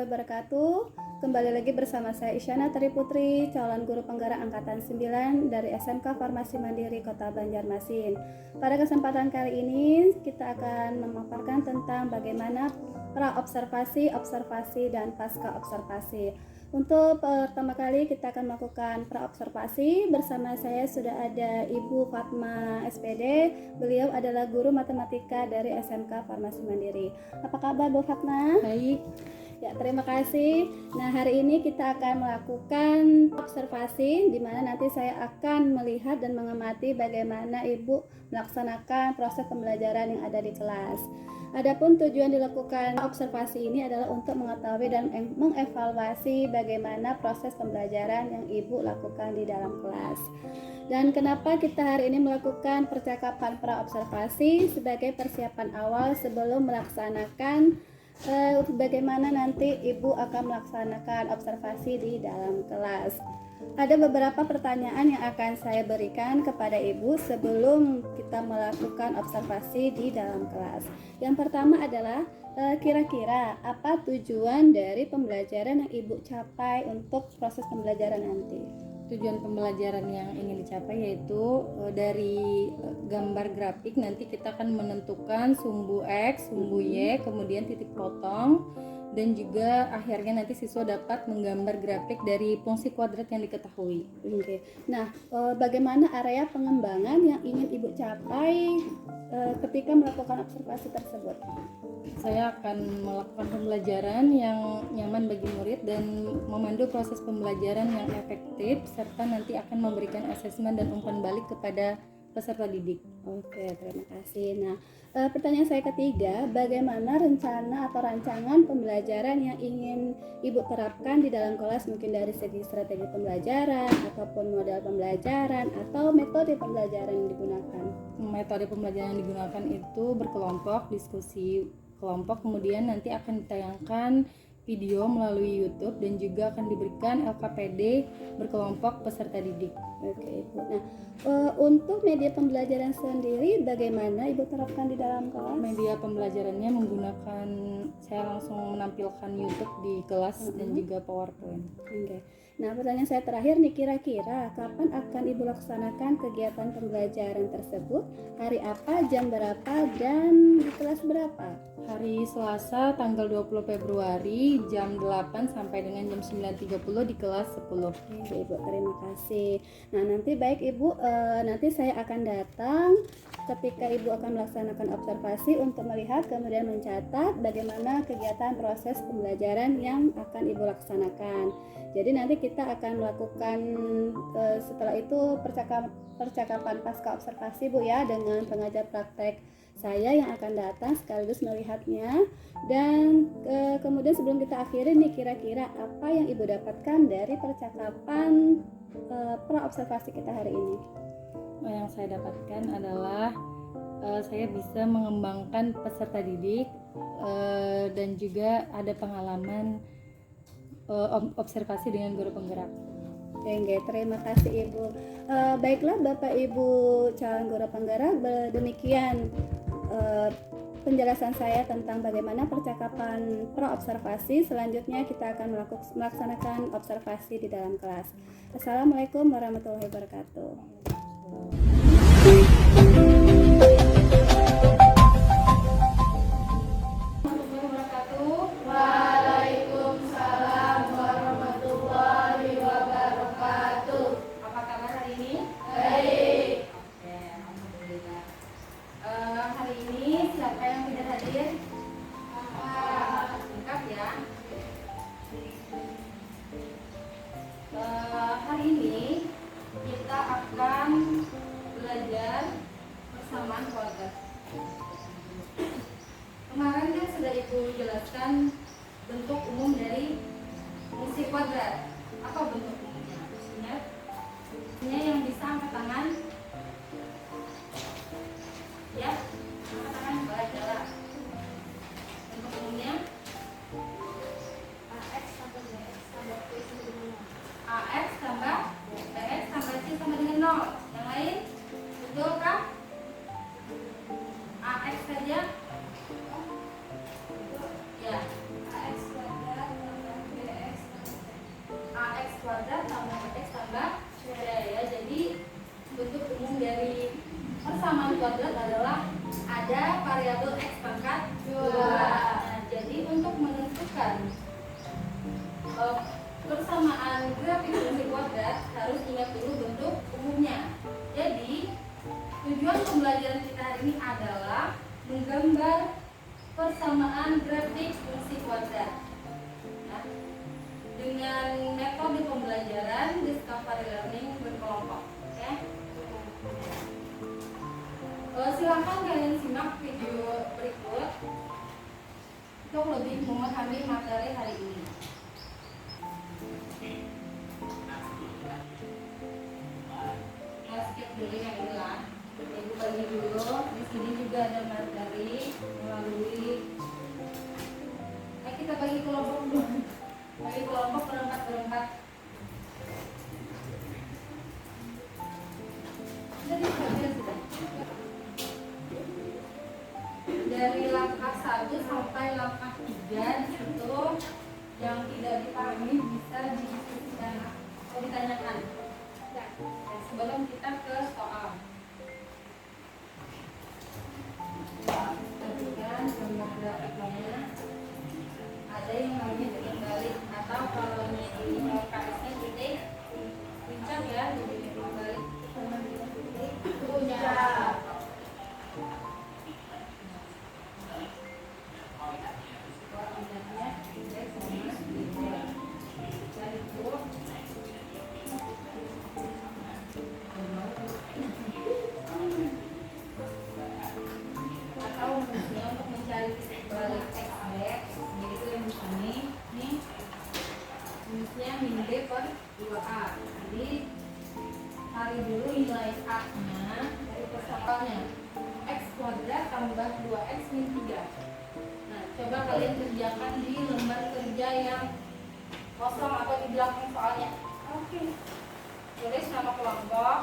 warahmatullahi wabarakatuh. Kembali lagi bersama saya Isyana Triputri, calon guru penggerak angkatan 9 dari SMK Farmasi Mandiri Kota Banjarmasin. Pada kesempatan kali ini kita akan memaparkan tentang bagaimana pra-observasi, observasi, dan pasca observasi. Untuk pertama kali kita akan melakukan pra-observasi. Bersama saya sudah ada Ibu Fatma SPD. Beliau adalah guru matematika dari SMK Farmasi Mandiri. Apa kabar Bu Fatma? Baik. Ya, terima kasih. Nah, hari ini kita akan melakukan observasi di mana nanti saya akan melihat dan mengamati bagaimana Ibu melaksanakan proses pembelajaran yang ada di kelas. Adapun tujuan dilakukan observasi ini adalah untuk mengetahui dan mengevaluasi bagaimana proses pembelajaran yang Ibu lakukan di dalam kelas. Dan kenapa kita hari ini melakukan percakapan pra-observasi sebagai persiapan awal sebelum melaksanakan bagaimana nanti Ibu akan melaksanakan observasi di dalam kelas. Ada beberapa pertanyaan yang akan saya berikan kepada Ibu sebelum kita melakukan observasi di dalam kelas. Yang pertama adalah kira-kira apa tujuan dari pembelajaran yang Ibu capai untuk proses pembelajaran nanti? Tujuan pembelajaran yang ingin dicapai yaitu dari gambar grafik nanti kita akan menentukan sumbu X, sumbu Y, kemudian titik potong, dan juga akhirnya nanti siswa dapat menggambar grafik dari fungsi kuadrat yang diketahui. Oke. Nah, bagaimana area pengembangan yang ingin Ibu capai ketika melakukan observasi tersebut? Saya akan melakukan pembelajaran yang nyaman bagi murid dan memandu proses pembelajaran yang efektif serta nanti akan memberikan asesmen dan umpan balik kepada peserta didik. Oke, terima kasih. Nah, pertanyaan saya ketiga, bagaimana rencana atau rancangan pembelajaran yang ingin Ibu terapkan di dalam kelas, mungkin dari segi strategi pembelajaran ataupun model pembelajaran atau metode pembelajaran yang digunakan? Metode pembelajaran yang digunakan itu berkelompok, diskusi kelompok, kemudian nanti akan ditayangkan video melalui YouTube dan juga akan diberikan LKPD berkelompok peserta didik. Oke, Ibu. Nah, untuk media pembelajaran sendiri bagaimana Ibu terapkan di dalam kelas? Media pembelajarannya menggunakan, saya langsung menampilkan YouTube di kelas dan juga PowerPoint. Oke. Nah, pertanyaan saya terakhir nih, kira-kira kapan akan Ibu laksanakan kegiatan pembelajaran tersebut? Hari apa, jam berapa, dan di kelas berapa? Hari Selasa tanggal 20 Februari jam 8 sampai dengan jam 9.30 di kelas 10. Oke, Ibu, terima kasih. Nah, nanti baik Ibu, nanti saya akan datang ketika Ibu akan melaksanakan observasi untuk melihat kemudian mencatat bagaimana kegiatan proses pembelajaran yang akan Ibu laksanakan. Jadi nanti kita akan melakukan setelah itu percakapan pasca observasi Bu ya, dengan pengajar praktek saya yang akan datang sekaligus melihatnya. Dan kemudian sebelum kita akhiri nih, kira-kira apa yang Ibu dapatkan dari percakapan pra-observasi kita hari ini? Yang saya dapatkan adalah saya bisa mengembangkan peserta didik dan juga ada pengalaman observasi dengan guru penggerak. Oke, terima kasih Ibu. Baiklah Bapak Ibu calon guru penggerak, demikian penjelasan saya tentang bagaimana percakapan pra-observasi. Selanjutnya kita akan melaksanakan observasi di dalam kelas. Assalamualaikum warahmatullahi wabarakatuh. Waalaikumsalam warahmatullahi wabarakatuh. Apa kabar hari ini? Baik. Oke, alhamdulillah. Hari ini siapa yang tidak hadir? Lengkap ya. Hari ini kita akan belajar persamaan kuadrat. Kemarin kan sudah Ibu jelaskan bentuk umum dari fungsi kuadrat. Apa bentuk umumnya? Maksudnya yang bisa angkat tangan. Ya, angkat tangan boleh jelas. Bentuk umumnya AX tambah BX tambah P sama dengan 0. AX tambah BX tambah C sama dengan 0. Yang lain? Betul kah? AX saja? Ya. AX kuadrat variabel X pangkat 2. Nah, jadi untuk menentukan persamaan grafik fungsi kuadrat harus ingat dulu bentuk umumnya. Jadi tujuan pembelajaran kita hari ini adalah menggambar persamaan grafik fungsi kuadrat. Nah, dengan metode pembelajaran discovery learning berkelompok. Oke? Silakan kalian simak video berikut untuk lebih memahami materi hari ini. Skip dulu yang inilah. Ibu bagi dulu. Di sini juga ada materi melalui. Kita bagi kelompok dulu. Bagi kelompok berempat. Jadi sudah. Dari langkah 1 sampai langkah 3 di situ yang tidak dipahami bisa didiskusikan atau ditanyakan. Sebelum kita ke soal. Perhatikan gambar grafiknya. Ada yang namanya titik balik atau kalau ini KS-nya titik puncak ya, jadi titik balik sama titik puncak. Min B per 2A. Jadi cari dulu nilai A-nya dari persamaan X kuadrat tambah 2X min 3. Nah, coba kalian kerjakan di lembar kerja yang kosong atau di belakang soalnya. Oke. Tulis nama kelompok.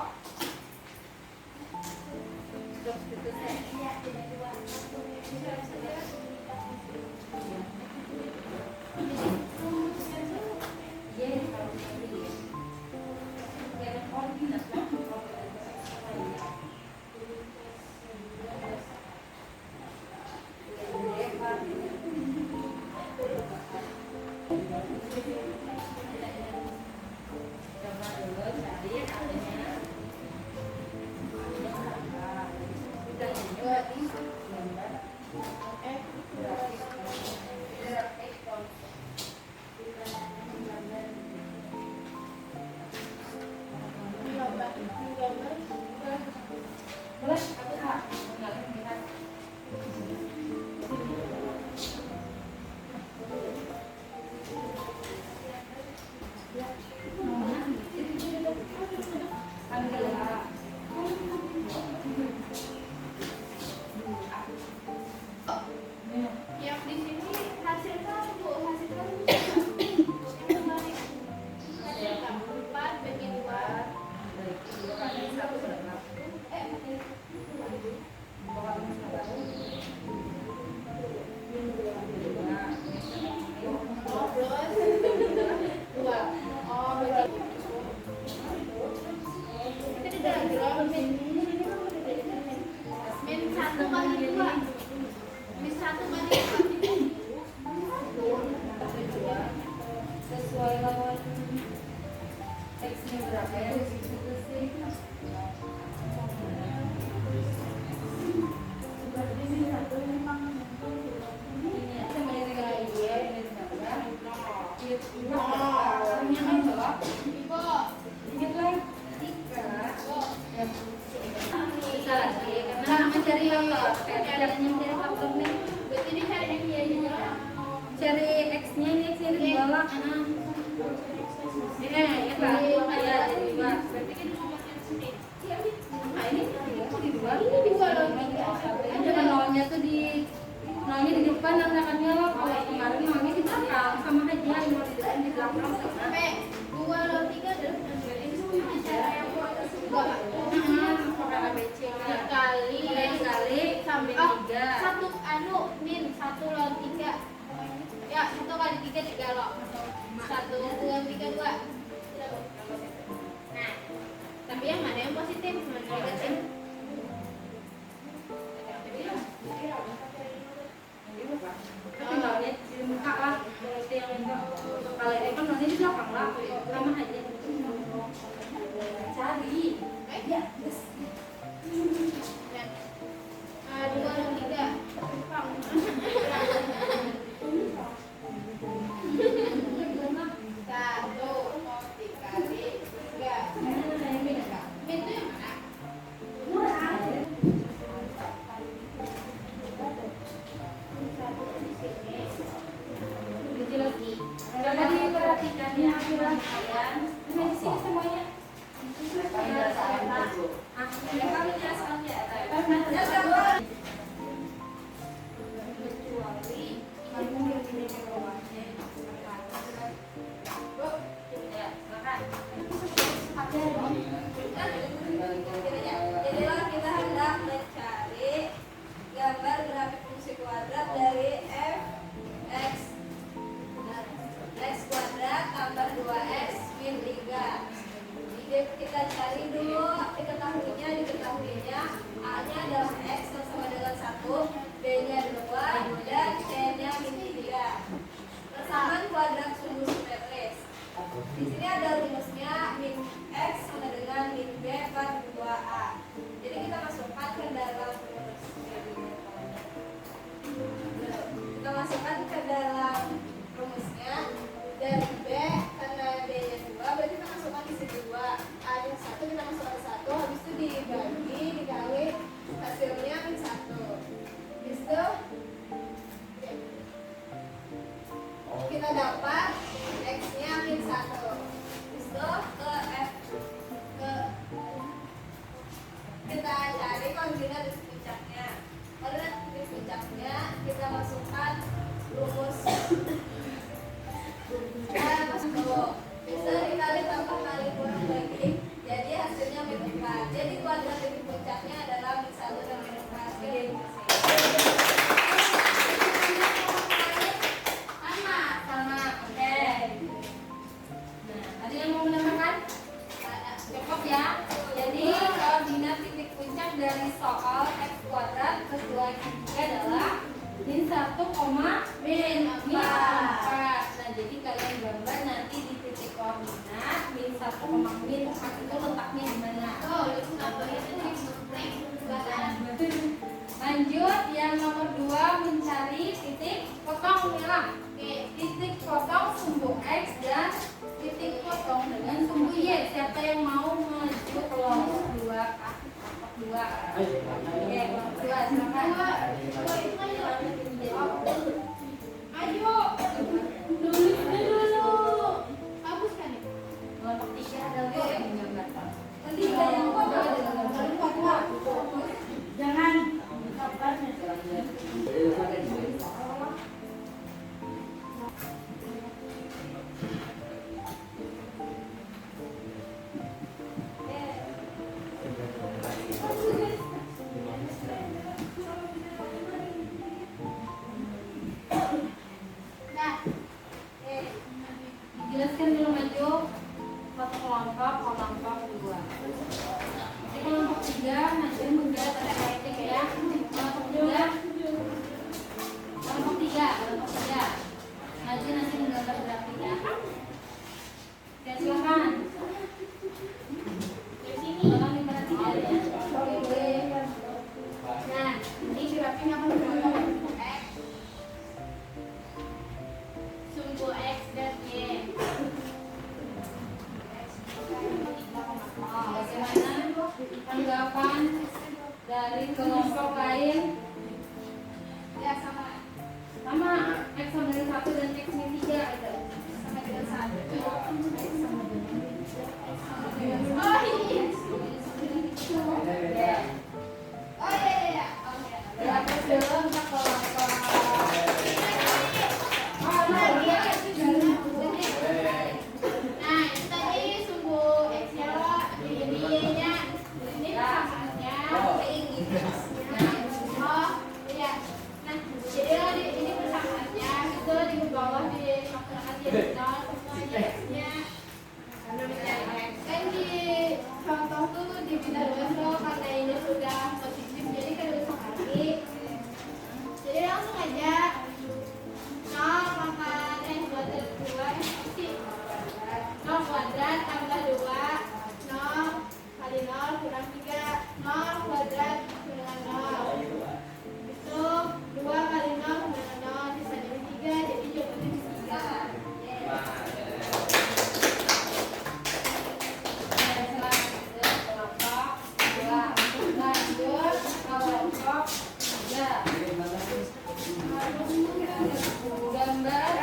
Sesuai lawan X-nya berapa ya? Cari X-nya ini, X-nya di bawah. Ya, jadi 2. Berarti kan nah, ini di 2. Ada nolnya tuh nolnya di depan, angkatannya loh. Kalau kemarin nolnya di belakang, sama aja nol di depan di belakang sama. 2 lawan 3 adalah cara yang kali sampai 3. Satu min 1 lawan 3. Ya, 1 kali 3 3 loh. 1 2 3 2. Nah, tapi yang mana yang positif, mana yang negatif? kalian. Nah, di sini semuanya. Mereka menjelaskan ya. Kecuali kamu yang ini ke bawahnya. Bu, ya, silakan. Jadilah kita hendak mencari gambar grafik fungsi kuadrat dari f x kuadrat tambah 2x min 3. Jadi kita cari dulu diketahuinya a nya adalah x yang sama dengan 1, b nya 2, dan c nya min 3. Persamaan kuadrat sumbu simetris. Di sini ada rumusnya min x sama dengan min b per 2a. Jadi kita masukkan ke dalam rumus. Kita masukkan ke dalam rumusnya dari b, karena b nya 2 berarti kita masukkan di sini 2, a nya 1 kita masukkan 1, habis itu dibagi dikali hasilnya min 1. Habis itu kita dapat x nya min 1. Habis itu kita cari koordinat titik puncaknya. Koordinat titik puncaknya kita masukkan rumus bisa dikali tambah kali kurang bagi, jadi hasilnya min 4. Jadi kuadrat titik puncaknya adalah min 1 dan min 4. Jadi Sama, oke. Nah, ada yang mau menambahkan? Cukup ya. Jadi koordinat titik puncak dari soal x kuadrat plus 2x adalah min 1, min 4. Nah, jadi kalian gambar nanti di titik koordinat min 1, min 4 itu letaknya di mana? Lanjut, yang nomor 2 mencari titik potong merah. Titik potong sumbu x dan titik potong dengan sumbu y. Siapa yang mau maju kelompok 2? Kelompok 2. Oke, kelompok 2 silakan. Ayo, nulis dulu. Hapuskan ya. Kelompok 3 adalah yang menggambarkan. nanti ada yang Jangan Dijelaskan dulu maju satu kelompok 2. Di kelompok 3 maju menggerak titik ya. Kelompok 3 maju nanti menggambar grafik ya. Oke, silakan. Dari sini tolong diperhatikan ya. Nah, ini grafiknya akan berubah x, sumbu x dan y. Bagaimana tanggapan dari kelompok lain? Ya sama X sama dengan 1 dan X min 3 gitu. sama dengan 1. Oh iya. Oke. Berapa dulu untuk kelompok? Nah, ini tadi sumbu x-nya ini y-nya, ini persamaannya. Oh, iya. Nah, jadi ini persamaannya itu di bawah dimasukkan jadi 0, semuanya x-nya kan di contoh tuh dibina dua karena ini sudah positif jadi kan bisa kali. Jadi langsung aja 0 makan 2 dari 2 0 kuadrat tambah 2 0 kali 0 kurang 3 0 kuadrat dengan 0 itu 2 kali 0 dengan 0 sisanya 3 jadi jawabannya 3. Gambar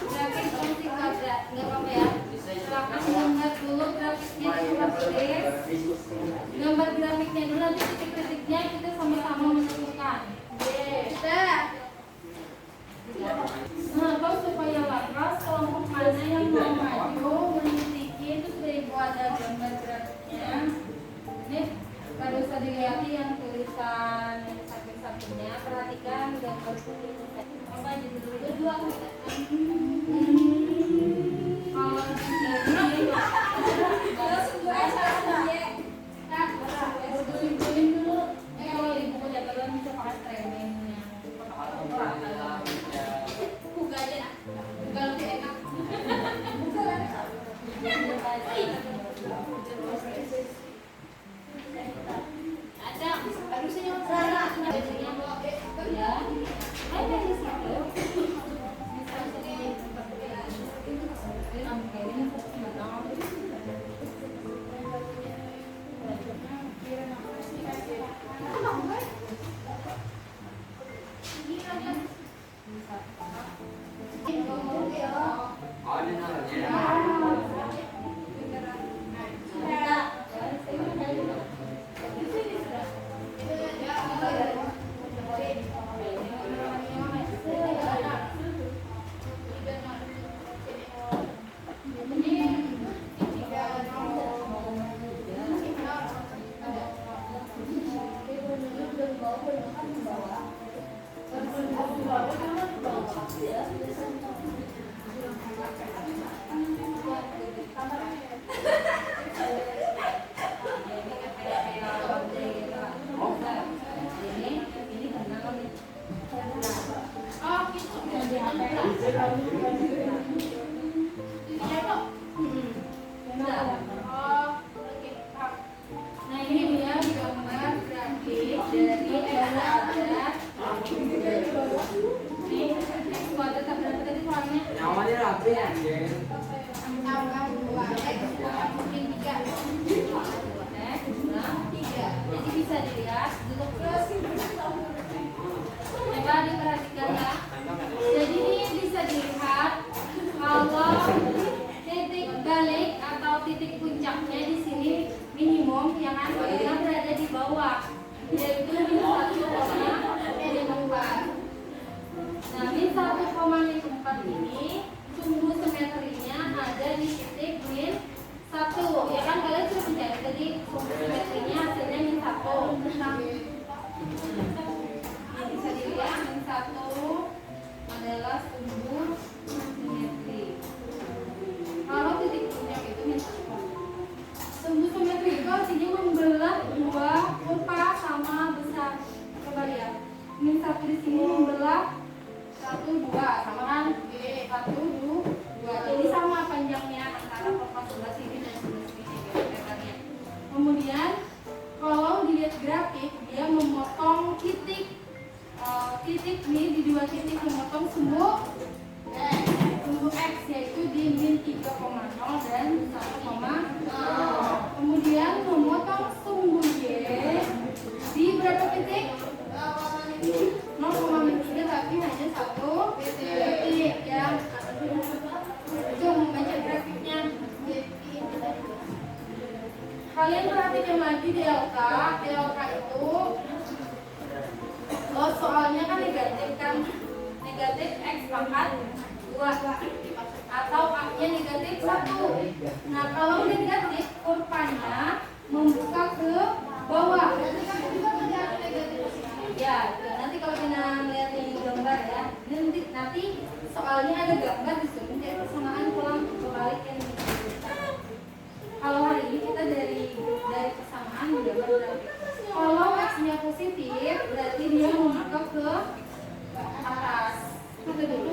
grafik fungsi kuadrat, nggak apa-apa ya. X-nya kita tulis. Gambar grafiknya dulu, nanti titik-titiknya kita sama-sama menentukan. Nah, kalau supaya laras kelompok mana yang mau maju menitiki itu sudah ibu ada gambar grafiknya. Ini pada usah dilihat yang tulisan yang samping-sampingnya. Perhatikan gambar putih. Apa jadi dulu dua. Kalau di sini simpulin dulu. Kalau di buku catatan bisa pakai training yang kotak-kotak. Buka aja nak. Buka lebih enak. Ada harusnya yang salah. Ya, ada di situ. Nah ini dia gambar grafik dari X kuadrat tak berapa tadi soalnya? Namanya rapi anjing. Tambah 2X mungkin 3. 2X kurang 3. Jadi bisa dilihat duduk terus. Coba diperhatikan ya. Jadi ini bisa dilihat kalau titik balik atau titik puncaknya di sini minimum yang akhirnya berada di bawah, yaitu min 1,04. Nah, min 1,04 ini sumbu simetrinya ada di titik min 1. Ya kan kalian sudah mencari tadi sumbu simetrinya hasilnya min 1. Bisa dilihat min 1 adalah sumbu simetri. Kalau titik puncak itu min 1. Sumbu simetri itu artinya membelah dua kurva sama besar. Coba lihat. Min 1 di sini membelah 1, 2 sama kan? 1, 2. Jadi sama panjangnya antara kurva sebelah sini dan sebelah sini meternya. Kemudian kalau dilihat grafik dia memotong titik nih di dua titik memotong sumbu X yaitu di min 3,0 dan 1,0. Kemudian memotong sumbu Y di berapa titik? 0,3 tapi hanya 1 titik ya. Itu membaca grafiknya. Kalian perhatikan lagi delta itu soalnya kan negatif X pangkat 2 atau A-nya negatif 1. Nah kalau negatif kurvanya membuka ke bawah. Ya, nanti kalau kita melihat ini gambar ya, nanti soalnya ada gambar disuruh jadi persamaan pulang kebalik yang ini. Kalau hari ini kita dari persamaan gambar grafik. Kalau X-nya positif, berarti dia membuka ke atas. Ada dulu.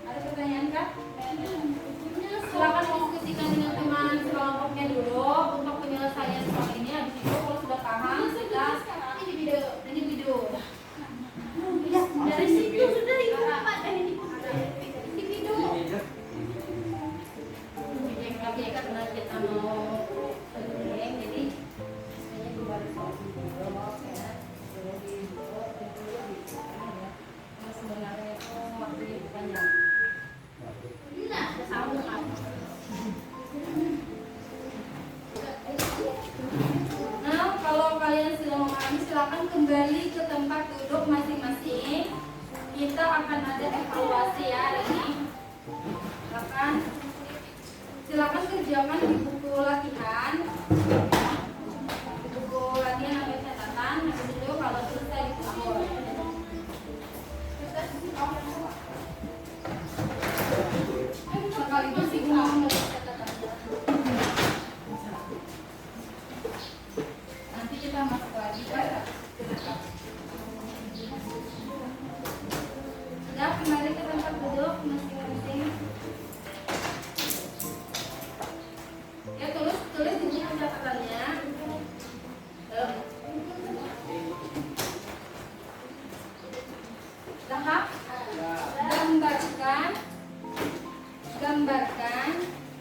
Ada pertanyaan kah? Silakan diskusikan dengan teman kelompoknya dulu untuk penyelesaian soal ini. Habis itu kalau sudah paham, kita ini video. Ya, dari situ sudah itu Pak. Di video. Oke, karena kita mau jadi sebenarnya baru soal video. silakan kembali ke tempat duduk masing-masing. Kita akan ada evaluasi ya hari ini. Silakan kerjakan di buku latihan. Di buku latihan ambil catatan. Habis itu kalau selesai dikumpul. Sekaligus ibu mau nulis catatan. Nanti kita masuk lagi ya. Sudah kembali ke tempat duduk masing-masing. Ya tulis di buku catatannya. Tahap gambarkan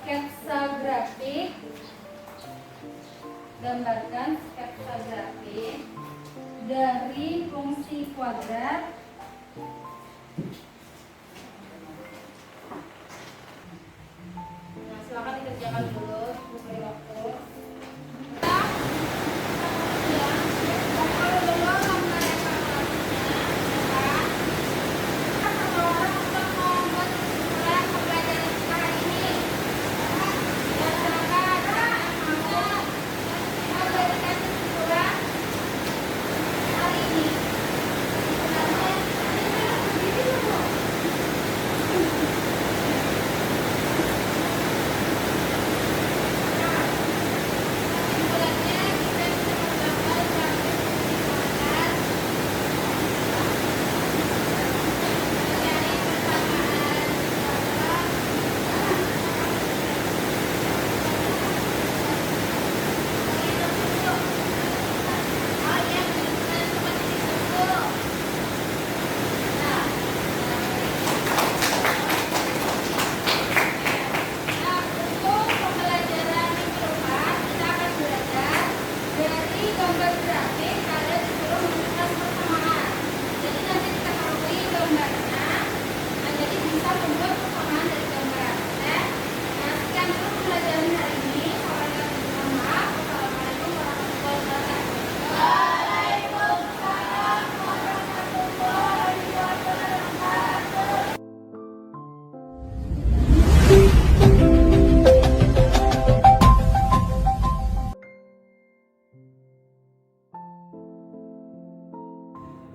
sketsa grafik dari fungsi kuadrat nah, silakan dikerjakan dulu beri waktu.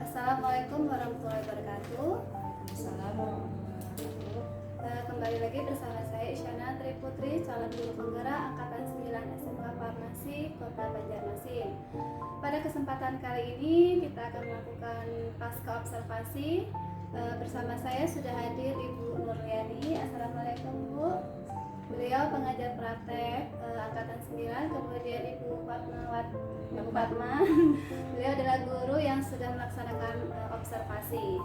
Assalamualaikum warahmatullahi wabarakatuh. Kembali lagi bersama saya Isyana Triputri, calon guru penggerak angkatan 9 SMK Farmasi Kota Banjarmasin. Pada kesempatan kali ini kita akan melakukan pasca observasi. Bersama saya sudah hadir Ibu Nurliani. Assalamualaikum Bu. Beliau pengajar praktek angkatan 9, kemudian Ibu Fatma. Beliau adalah guru yang sudah melaksanakan observasi.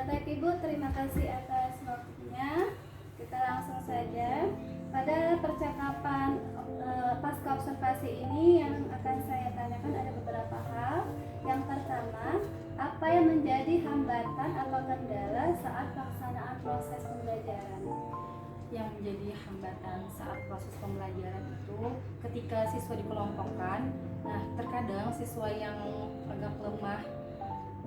Baik Ibu, terima kasih atas waktunya. Kita langsung saja pada percakapan pasca observasi ini yang akan saya tanyakan ada beberapa hal. Yang pertama, apa yang menjadi hambatan atau kendala saat pelaksanaan proses pembelajaran? Yang menjadi hambatan saat proses pembelajaran itu ketika siswa dikelompokkan. Nah, terkadang siswa yang agak lemah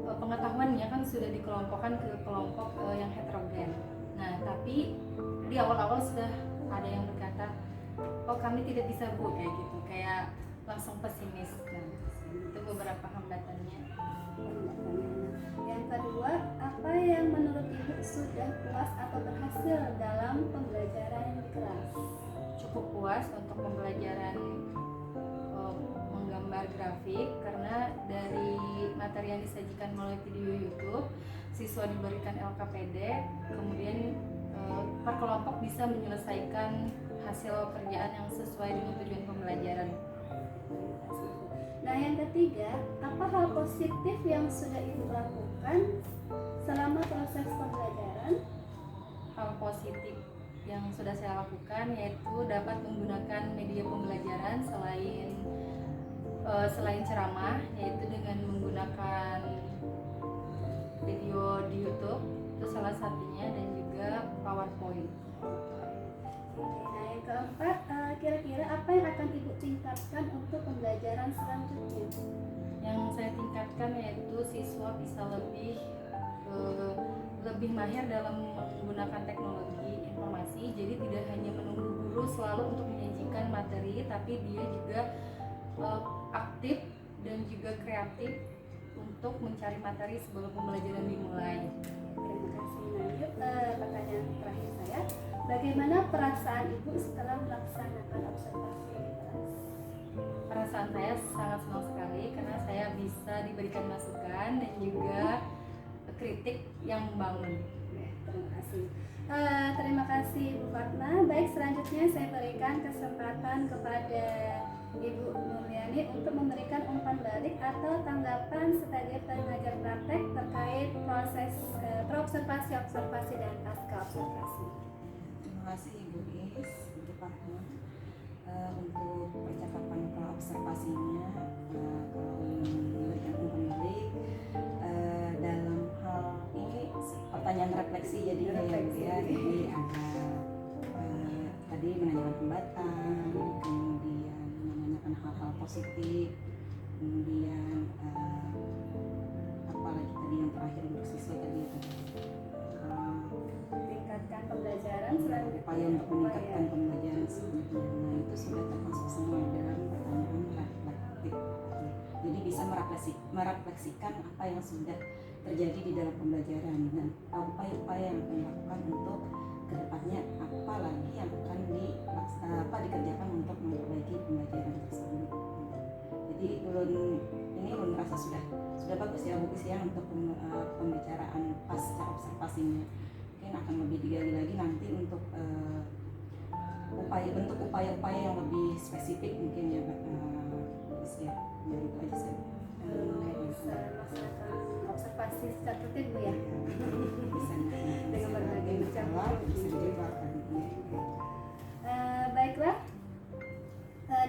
pengetahuannya kan sudah dikelompokkan ke kelompok yang heterogen. Nah, tapi di awal-awal sudah ada yang berkata, oh kami tidak bisa Bu, kayak gitu, kayak langsung pesimis. Nah, itu beberapa hambatannya. Yang kedua, apa yang menurut Ibu sudah puas atau berhasil dalam pembelajaran di kelas? Cukup puas untuk pembelajaran menggambar grafik karena dari materi yang disajikan melalui video YouTube, siswa diberikan LKPD, kemudian per kelompok bisa menyelesaikan hasil kerjaan yang sesuai dengan tujuan pembelajaran. Nah, yang ketiga, apa hal positif yang sudah Ibu lakukan selama proses pembelajaran? Hal positif yang sudah saya lakukan yaitu dapat menggunakan media pembelajaran selain ceramah, yaitu dengan menggunakan video di YouTube, itu salah satunya, dan juga PowerPoint. Nah, yang keempat, kira-kira apa yang akan Ibu tingkatkan untuk pembelajaran selanjutnya? Yang saya tingkatkan yaitu siswa bisa lebih mahir dalam menggunakan teknologi informasi. Jadi tidak hanya menunggu guru selalu untuk menyajikan materi, tapi dia juga aktif dan juga kreatif untuk mencari materi sebelum pembelajaran dimulai. Terima kasih. Nah, yuk pertanyaan terakhir saya. Bagaimana perasaan Ibu setelah melaksanakan observasi di kelas? Perasaan saya sangat senang sekali karena saya bisa diberikan masukan dan juga kritik yang membangun. Terima kasih. Terima kasih Bu Fatma. Baik, selanjutnya saya berikan kesempatan kepada Ibu Nurliani untuk memberikan umpan balik atau tanggapan sebagai pengajar praktek terkait proses praobservasi dan pasca observasi. Terima kasih Ibu Is, Ibu Fatma, untuk percakapan observasinya. Kalau memberikan umpan balik dalam hal ini pertanyaan refleksi jadinya ya Bu ya. Jadi ada tadi menanyakan hambatan, kemudian menanyakan hal-hal positif, kemudian apalagi tadi yang terakhir untuk siswa tadi itu Tingkatkan pembelajaran selanjutnya. upaya untuk meningkatkan pembelajaran selanjutnya. Nah, itu sudah termasuk semua dalam pertanyaan reflektif. Jadi bisa merefleksikan apa yang sudah terjadi di dalam pembelajaran dan upaya-upaya yang akan dilakukan untuk kedepannya apa lagi yang akan dikerjakan untuk memperbaiki pembelajaran tersebut. Jadi ulun merasa sudah bagus ya Bu Is ya untuk pembicaraan pasca observasinya. Mungkin akan lebih digali lagi nanti untuk bentuk upaya-upaya yang lebih spesifik mungkin ya Bu Is ya. Ya itu aja sih. Bisa melaksanakan observasi secara tertib Bu ya. Bisa Dengan berbagai macam bisa dijelaskan. Baiklah,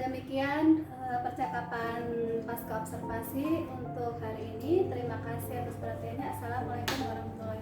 demikian percakapan pasca observasi untuk hari ini. Terima kasih atas perhatiannya. Assalamualaikum warahmatullahi